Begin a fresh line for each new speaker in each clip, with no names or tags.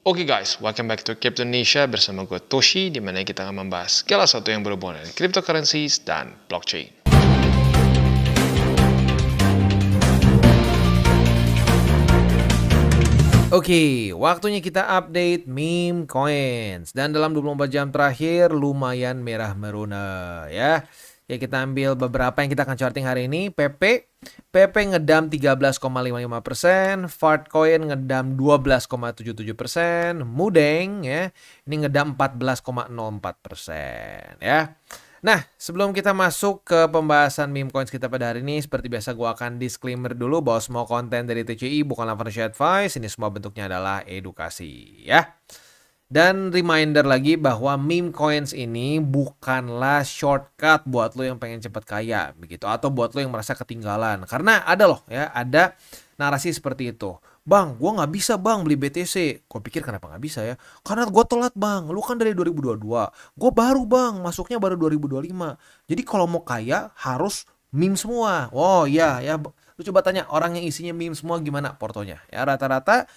Oke guys, welcome back to Crypto Indonesia bersama gue Toshi, di mana kita akan membahas segala sesuatu yang berhubungan dengan cryptocurrencies dan blockchain.
Oke, waktunya kita update meme coins. Dan dalam 24 jam terakhir lumayan merah merona ya. Ya, kita ambil beberapa yang kita akan charting hari ini. PP ngedam 13,55%, Fartcoin ngedam 12,77%, Mudeng ya, ini ngedam 14,04% ya. Nah, sebelum kita masuk ke pembahasan meme coins kita pada hari ini, seperti biasa gue akan disclaimer dulu bahwa semua konten dari TCI bukanlah financial advice, ini semua bentuknya adalah edukasi ya. Dan reminder lagi bahwa meme coins ini bukanlah shortcut buat lo yang pengen cepat kaya begitu, atau buat lo yang merasa ketinggalan. Karena ada loh ya, ada narasi seperti itu. Bang, gue nggak bisa bang beli BTC. Gue pikir kenapa nggak bisa ya? Karena gue telat bang. Lu kan dari 2022. Gue baru bang, masuknya baru 2025. Jadi kalau mau kaya harus meme semua. Oh iya ya. Lu coba tanya orang yang isinya meme semua gimana portonya. Ya rata-rata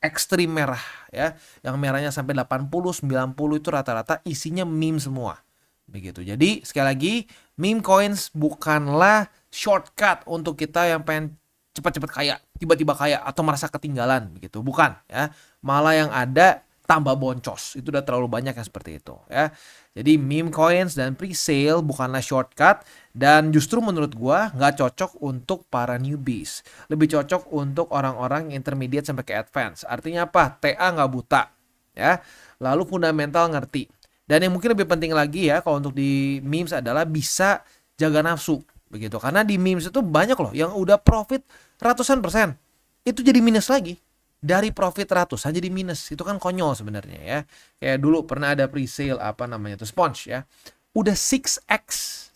ekstrim merah ya. Yang merahnya sampai 80, 90 itu rata-rata isinya meme semua. Begitu. Jadi sekali lagi, meme coins bukanlah shortcut untuk kita yang pengen cepat-cepat kaya, tiba-tiba kaya atau merasa ketinggalan begitu. Bukan ya. Malah yang ada tambah boncos. Itu udah terlalu banyak yang seperti itu ya. Jadi meme coins dan pre-sale bukanlah shortcut, dan justru menurut gua nggak cocok untuk para newbies. Lebih cocok untuk orang-orang intermediate sampai ke advance. Artinya apa? TA nggak buta ya. Lalu fundamental ngerti. Dan yang mungkin lebih penting lagi ya kalau untuk di memes adalah bisa jaga nafsu begitu. Karena di memes itu banyak loh yang udah profit ratusan persen. Itu jadi minus lagi. Dari profit ratusan jadi minus. Itu kan konyol sebenarnya ya. Kayak dulu pernah ada pre-sale apa namanya tuh, Sponge ya. Udah 6x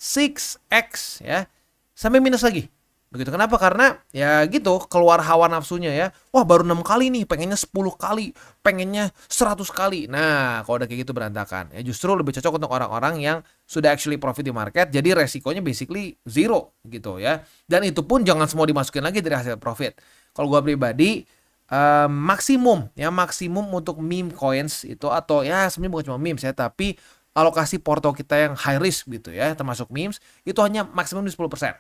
ya. Sampai minus lagi. Begitu. Kenapa? Karena ya gitu, keluar hawa nafsunya ya. Wah, baru 6 kali nih, pengennya 10 kali, pengennya 100 kali. Nah, kalau udah kayak gitu berantakan. Ya justru lebih cocok untuk orang-orang yang sudah actually profit di market. Jadi resikonya basically zero gitu ya. Dan itu pun jangan semua dimasukin lagi dari hasil profit. Kalau gua pribadi maksimum untuk meme coins itu, atau ya sebenarnya bukan cuma memes ya, tapi alokasi porto kita yang high risk gitu ya, termasuk memes, itu hanya maksimum di 10%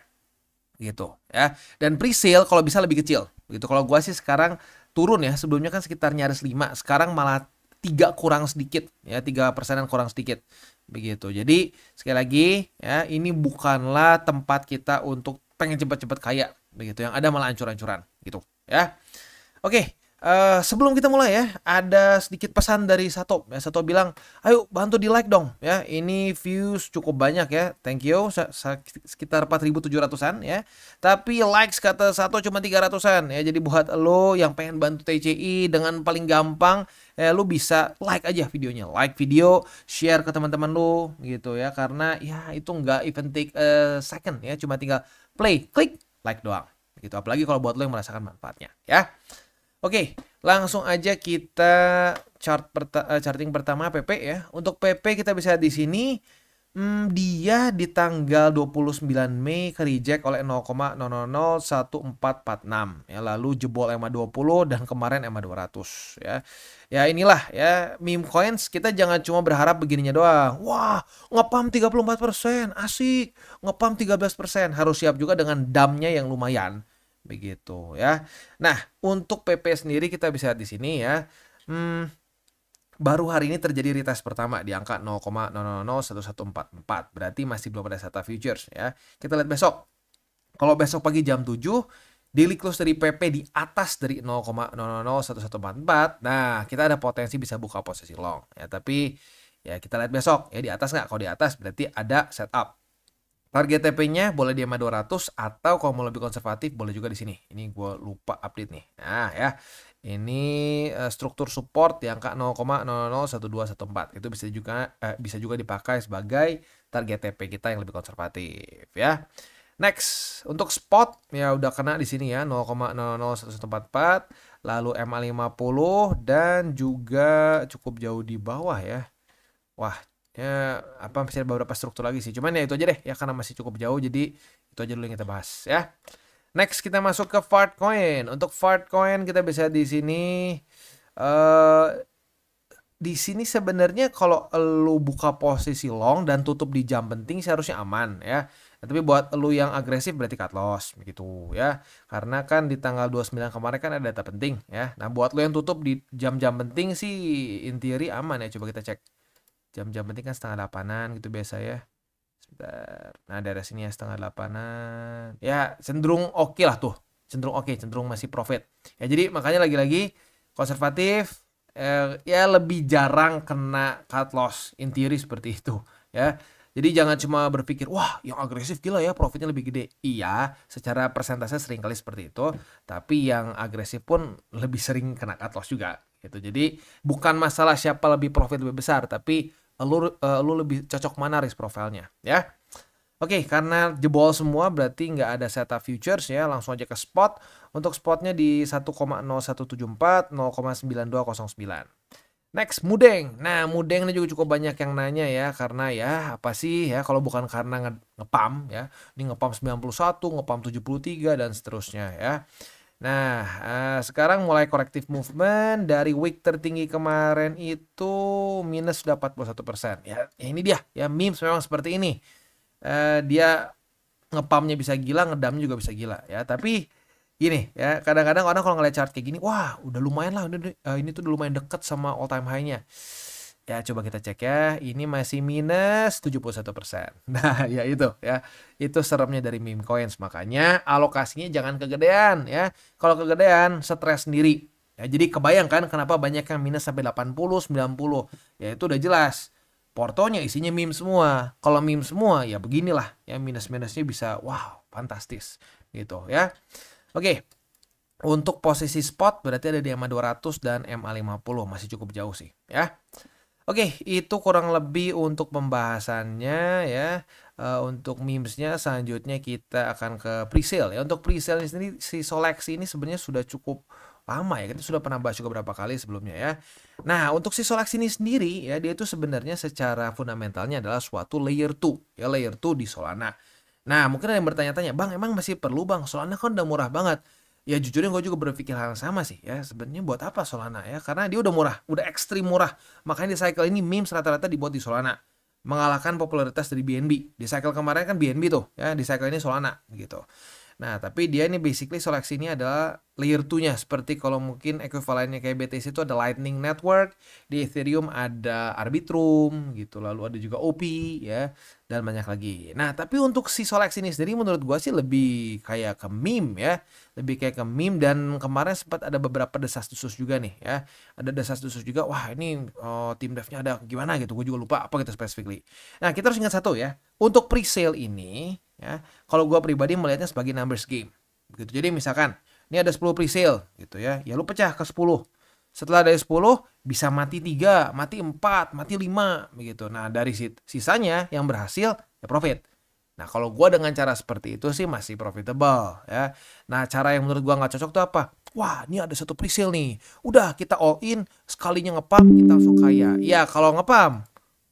gitu ya. Dan pre-sale kalau bisa lebih kecil gitu. Kalau gua sih sekarang turun ya, sebelumnya kan sekitar nyaris 5, sekarang malah 3 kurang sedikit ya, 3%-an kurang sedikit begitu. Jadi sekali lagi ya, ini bukanlah tempat kita untuk pengen cepat-cepat kaya begitu, yang ada malah ancur-ancuran gitu ya. Oke, sebelum kita mulai ya, ada sedikit pesan dari Sato. Ya, Sato bilang, ayo bantu di like dong ya. Ini views cukup banyak ya, thank you. Sekitar 4.700-an ya. Tapi likes kata Sato cuma 300-an ya. Jadi buat lo yang pengen bantu TCI dengan paling gampang, ya lo bisa like aja videonya. Like video, share ke teman-teman lo gitu ya. Karena ya itu nggak even take a second ya. Cuma tinggal play, klik, like doang. Gitu. Apalagi kalau buat lo yang merasakan manfaatnya ya. Oke, langsung aja kita charting pertama PP ya. Untuk PP kita bisa di sini, dia di tanggal 29 Mei ke reject oleh 0,001446 ya, lalu jebol EMA 20 dan kemarin EMA 200 ya. Ya inilah ya meme coins, kita jangan cuma berharap begininya doang. Wah, ngepam 34%, asik. Ngepam 13%, harus siap juga dengan damnya yang lumayan. Begitu ya. Nah, untuk PP sendiri kita bisa lihat di sini ya. Baru hari ini terjadi retest pertama di angka 0,001144. Berarti masih belum ada SATA futures ya. Kita lihat besok. Kalau besok pagi jam 7, daily close dari PP di atas dari 0,001144. Nah, kita ada potensi bisa buka posisi long ya. Tapi ya kita lihat besok ya, di atas nggak? Kalau di atas berarti ada setup. Target TP-nya boleh di EMA 200, atau kalau mau lebih konservatif boleh juga di sini. Ini gue lupa update nih. Nah ya, ini struktur support di angka 0,001214. Itu bisa juga dipakai sebagai target TP kita yang lebih konservatif ya. Next, untuk spot ya udah kena di sini ya, 0,001144, lalu EMA 50 dan juga cukup jauh di bawah ya. Wah, ya apa, masih ada beberapa struktur lagi sih. Cuman ya itu aja deh ya, karena masih cukup jauh, jadi itu aja dulu yang kita bahas ya. Next kita masuk ke Fartcoin. Untuk Fartcoin kita bisa di sini eh di sini sebenarnya kalau lu buka posisi long dan tutup di jam penting seharusnya aman ya. Nah, tapi buat lu yang agresif berarti cut loss begitu ya. Karena kan di tanggal 29 kemarin kan ada data penting ya. Nah, buat lu yang tutup di jam-jam penting sih in theory aman ya. Coba kita cek. Jam-jam penting kan setengah 8-an gitu biasa ya. Sebentar. Nah, daerah sini ya setengah 8-an. Ya, cenderung oke lah tuh. Cenderung oke, cenderung masih profit. Ya, jadi makanya lagi-lagi konservatif, ya lebih jarang kena cut loss in theory seperti itu ya. Jadi jangan cuma berpikir wah yang agresif gila ya profitnya lebih gede. Iya, secara persentase sering kali seperti itu, tapi yang agresif pun lebih sering kena cut loss juga gitu. Jadi bukan masalah siapa lebih profit lebih besar, tapi lu lebih cocok mana risk profile-nya ya. Oke, karena jebol semua berarti nggak ada setup futures ya, langsung aja ke spot. Untuk spotnya di 1,0174, 0,9209. Next, Mudeng. Nah, Mudeng ini juga cukup banyak yang nanya ya, karena ya apa sih ya kalau bukan karena ngepam ya. Ini ngepam 91, ngepam 73 dan seterusnya ya. Nah, sekarang mulai corrective movement dari week tertinggi kemarin itu minus sudah 41%. Ya, ini dia ya memes memang seperti ini. Dia ngepamnya bisa gila, ngedamnya juga bisa gila ya. Tapi gini ya, kadang-kadang orang kalau ngeliat chart kayak gini, wah udah lumayan lah, ini tuh udah lumayan deket sama all time high-nya. Ya coba kita cek ya, ini masih minus 71%. Nah ya itu ya, itu seremnya dari meme coins. Makanya alokasinya jangan kegedean ya. Kalau kegedean stres sendiri. Ya, jadi kebayangkan kenapa banyak yang minus sampai 80, 90. Ya itu udah jelas. Portonya isinya meme semua. Kalau meme semua ya beginilah ya, minus-minusnya bisa wow fantastis gitu ya. Oke. Untuk posisi spot berarti ada di EMA 200 dan EMA 50, masih cukup jauh sih ya. Oke, itu kurang lebih untuk pembahasannya ya. Untuk memesnya selanjutnya kita akan ke presale ya. Untuk presale ini sendiri, si Solex ini sebenarnya sudah cukup lama ya, kita sudah pernah bahas juga beberapa kali sebelumnya ya. Nah, untuk si Solex ini sendiri ya, dia itu sebenarnya secara fundamentalnya adalah suatu layer 2 ya, layer 2 di Solana. Nah, mungkin ada yang bertanya-tanya, Bang, emang masih perlu Bang? Solana kan udah murah banget. Ya jujurnya gue juga berpikir hal yang sama sih ya. Sebenarnya buat apa Solana ya? Karena dia udah murah, udah ekstrim murah. Makanya di cycle ini memes rata-rata dibuat di Solana. Mengalahkan popularitas dari BNB. Di cycle kemarin kan BNB tuh ya, di cycle ini Solana gitu. Nah, tapi dia ini basically Solex ini adalah layer 2-nya. Seperti kalau mungkin ekuivalennya kayak BTC itu ada Lightning Network, di Ethereum ada Arbitrum gitu, lalu ada juga OP ya, dan banyak lagi. Nah, tapi untuk si Solex ini sendiri menurut gua sih lebih kayak ke meme ya. Lebih kayak ke meme, dan kemarin sempat ada beberapa desas-desus juga nih ya. Ada desas-desus juga, wah ini tim devnya ada gimana gitu. Gue juga lupa apa gitu specifically. Nah, kita harus ingat satu ya. Untuk pre-sale ini ya, kalau gue pribadi melihatnya sebagai numbers game gitu. Jadi misalkan ini ada 10 pre-sale gitu ya, ya lu pecah ke 10. Setelah dari 10 bisa mati 3, mati 4, mati 5 begitu. Nah, dari sisanya yang berhasil ya profit. Nah, kalau gue dengan cara seperti itu sih masih profitable ya. Nah, cara yang menurut gue nggak cocok tuh apa? Wah, ini ada satu pre-sale nih. Udah kita all in, sekalinya ngepam kita langsung kaya. Ya, kalau ngepam.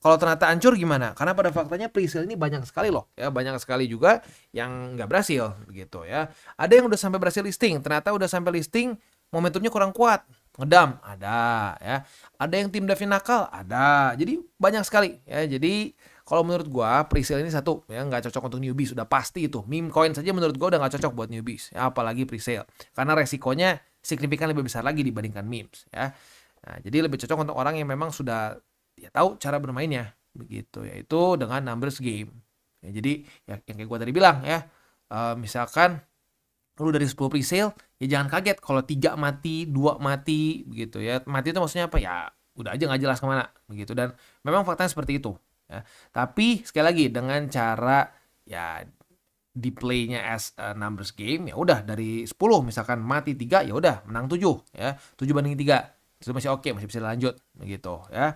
Kalau ternyata hancur gimana? Karena pada faktanya pre-sale ini banyak sekali loh ya, banyak sekali juga yang nggak berhasil gitu ya. Ada yang udah sampai berhasil listing, ternyata udah sampai listing momentumnya kurang kuat, ngedam ada ya. Ada yang tim devnya nakal, ada. Jadi banyak sekali ya. Jadi kalau menurut gua pre-sale ini satu ya, nggak cocok untuk newbies, udah pasti itu. Meme coin saja menurut gua udah nggak cocok buat newbies ya, apalagi pre-sale. Karena resikonya signifikan lebih besar lagi dibandingkan memes ya. Nah, jadi lebih cocok untuk orang yang memang sudah ya tahu cara bermainnya begitu, yaitu dengan numbers game ya. Jadi ya, yang kayak gue tadi bilang ya, misalkan lu dari 10 presale ya jangan kaget kalau 3 mati, 2 mati begitu ya. Mati itu maksudnya apa ya, udah aja nggak jelas kemana begitu, dan memang faktanya seperti itu ya. Tapi sekali lagi dengan cara ya di playnya as a numbers game, ya udah dari 10 misalkan mati 3 ya udah menang 7 ya, 7-3 itu masih oke, masih bisa lanjut begitu ya.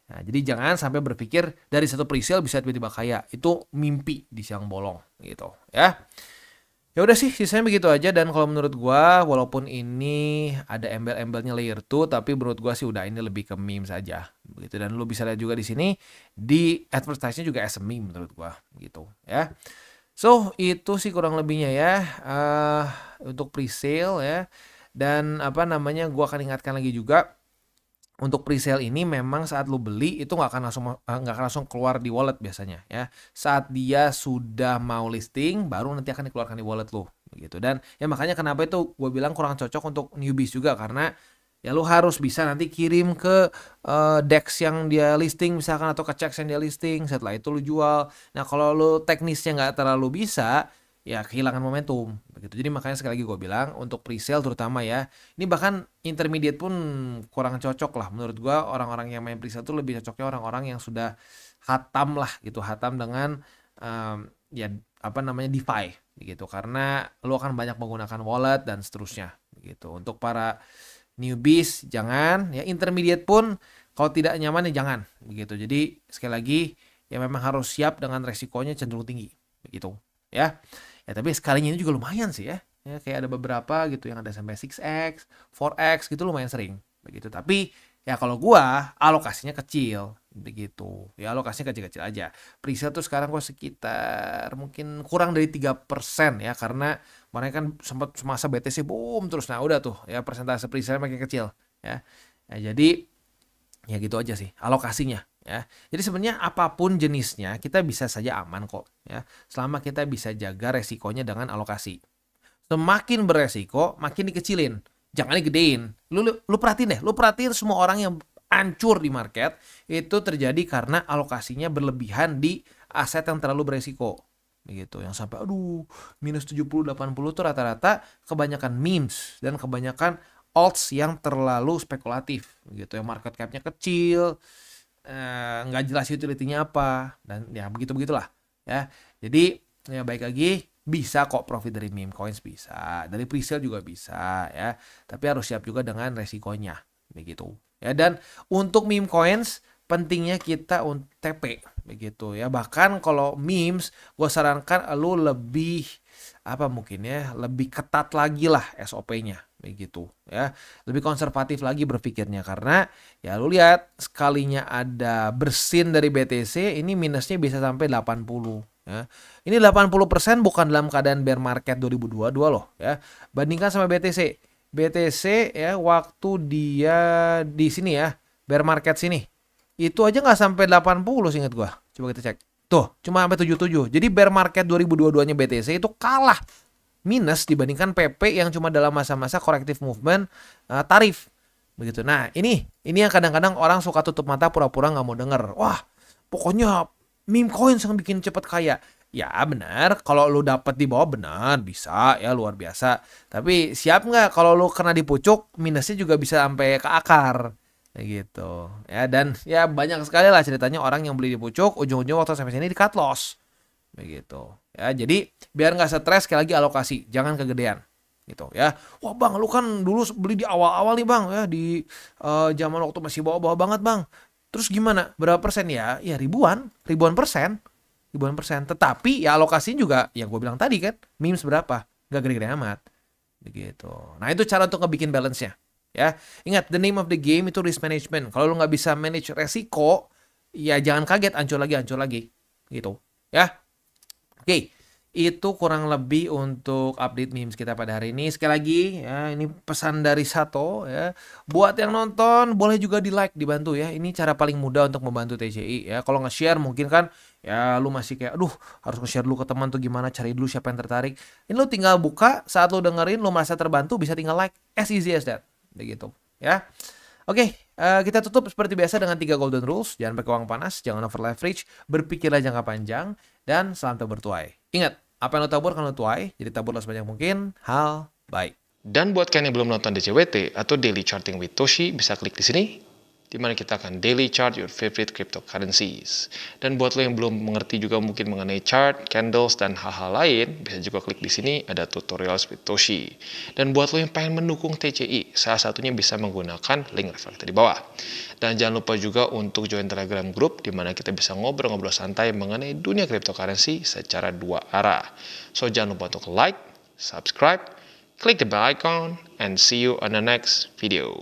Nah, jadi jangan sampai berpikir dari satu presale bisa tiba-tiba kaya. Itu mimpi di siang bolong gitu ya. Ya udah sih, sisanya begitu aja. Dan kalau menurut gua walaupun ini ada embel-embelnya layer 2, tapi menurut gua sih udah ini lebih ke meme saja begitu. Dan lu bisa lihat juga di sini di advertise-nya juga as a meme menurut gua gitu ya. So, itu sih kurang lebihnya ya untuk presale ya. Dan apa namanya, gua akan ingatkan lagi juga untuk presale ini memang saat lu beli itu nggak akan langsung keluar di wallet biasanya ya. Saat dia sudah mau listing baru nanti akan dikeluarkan di wallet lu begitu. Dan ya makanya kenapa itu gue bilang kurang cocok untuk newbies juga karena ya lu harus bisa nanti kirim ke DEX yang dia listing misalkan atau ke CEX yang dia listing, setelah itu lu jual. Nah, kalau lu teknisnya nggak terlalu bisa ya kehilangan momentum begitu. Jadi makanya sekali lagi gue bilang untuk presale terutama ya, ini bahkan intermediate pun kurang cocok lah menurut gue. Orang-orang yang main presale tuh lebih cocoknya orang-orang yang sudah hatam lah gitu, hatam dengan ya apa namanya DeFi gitu, karena lu akan banyak menggunakan wallet dan seterusnya gitu. Untuk para newbies jangan, ya intermediate pun kalau tidak nyaman ya jangan begitu. Jadi sekali lagi ya memang harus siap dengan resikonya cenderung tinggi begitu ya. Ya tapi sekalinya ini juga lumayan sih ya. Ya kayak ada beberapa gitu yang ada sampai 6x, 4x gitu lumayan sering begitu. Tapi ya kalau gua alokasinya kecil begitu. Ya alokasinya kecil-kecil aja. Presale tuh sekarang gua sekitar mungkin kurang dari 3% ya, karena kemarin kan sempat semasa BTC boom terus. Nah, udah tuh ya persentase presale makin kecil ya. Ya jadi ya gitu aja sih alokasinya ya. Jadi sebenarnya apapun jenisnya kita bisa saja aman kok ya, selama kita bisa jaga resikonya dengan alokasi. Semakin beresiko makin dikecilin, jangan digedein. Lu perhatiin deh, lu perhatiin semua orang yang hancur di market itu terjadi karena alokasinya berlebihan di aset yang terlalu beresiko begitu, yang sampai aduh minus 70-80 tuh rata-rata kebanyakan memes dan kebanyakan alts yang terlalu spekulatif gitu, yang market capnya kecil, nggak jelas utility-nya apa, dan ya begitu-begitulah ya. Jadi ya baik lagi, bisa kok profit dari meme coins, bisa dari presale juga bisa ya, tapi harus siap juga dengan resikonya begitu ya. Dan untuk meme coins pentingnya kita TP begitu ya. Bahkan kalau memes gue sarankan lu lebih apa mungkin ya, lebih ketat lagi lah SOP-nya begitu ya, lebih konservatif lagi berpikirnya, karena ya lu lihat sekalinya ada bersin dari BTC ini minusnya bisa sampai 80 ya. Ini 80% bukan dalam keadaan bear market 2022 loh ya. Bandingkan sama BTC. BTC ya waktu dia di sini ya, bear market sini, itu aja nggak sampai 80 seingat gua. Coba kita cek. Tuh, cuma sampai 77. Jadi bear market 2022-nya BTC itu kalah minus dibandingkan PP yang cuma dalam masa-masa corrective movement tarif begitu. Nah, ini yang kadang-kadang orang suka tutup mata pura-pura nggak mau denger. Wah, pokoknya meme coins yang bikin cepet kaya. Ya benar, kalau lu dapat di bawah benar bisa ya, luar biasa. Tapi siap nggak kalau lu kena di pucuk, minusnya juga bisa sampai ke akar gitu ya. Dan ya banyak sekali lah ceritanya orang yang beli di pucuk, ujung-ujung waktu sampai sini di cut loss begitu ya. Jadi biar nggak stres, sekali lagi alokasi jangan kegedean gitu ya. Wah bang, lu kan dulu beli di awal-awal nih bang ya, di zaman waktu masih bawah-bawah banget bang, terus gimana berapa persen ya? Ya ribuan persen. Tetapi ya alokasinya juga yang gue bilang tadi kan, memes berapa, nggak gede-gede amat begitu. Nah itu cara untuk ngebikin balance-nya ya. Ingat, the name of the game itu risk management. Kalau lu nggak bisa manage resiko, ya jangan kaget hancur lagi gitu ya. Oke, itu kurang lebih untuk update memes kita pada hari ini. Sekali lagi ya, ini pesan dari Sato ya. Buat yang nonton boleh juga di like, dibantu ya. Ini cara paling mudah untuk membantu TCI ya. Kalau nge-share mungkin kan ya lu masih kayak aduh harus nge-share dulu ke teman tuh gimana, cari dulu siapa yang tertarik. Ini lu tinggal buka, saat lu dengerin lu merasa terbantu bisa tinggal like, as easy as that. Begitu ya. Oke, kita tutup seperti biasa dengan 3 golden rules. Jangan pakai uang panas, jangan over leverage, berpikirlah jangka panjang, dan selamat bertuai. Ingat, apa yang lo tabur kan lo tuai, jadi taburlah sebanyak mungkin hal baik.
Dan buat kalian yang belum nonton DCWT atau Daily Charting with Toshi, bisa klik di sini, di mana kita akan daily chart your favorite cryptocurrencies. Dan buat lo yang belum mengerti juga mungkin mengenai chart, candles, dan hal-hal lain, bisa juga klik di sini, ada tutorials with Toshi. Dan buat lo yang pengen mendukung TCI, salah satunya bisa menggunakan link referral di bawah. Dan jangan lupa juga untuk join Telegram group, di mana kita bisa ngobrol-ngobrol santai mengenai dunia cryptocurrency secara 2 arah. So jangan lupa untuk like, subscribe, click the bell icon, and see you on the next video.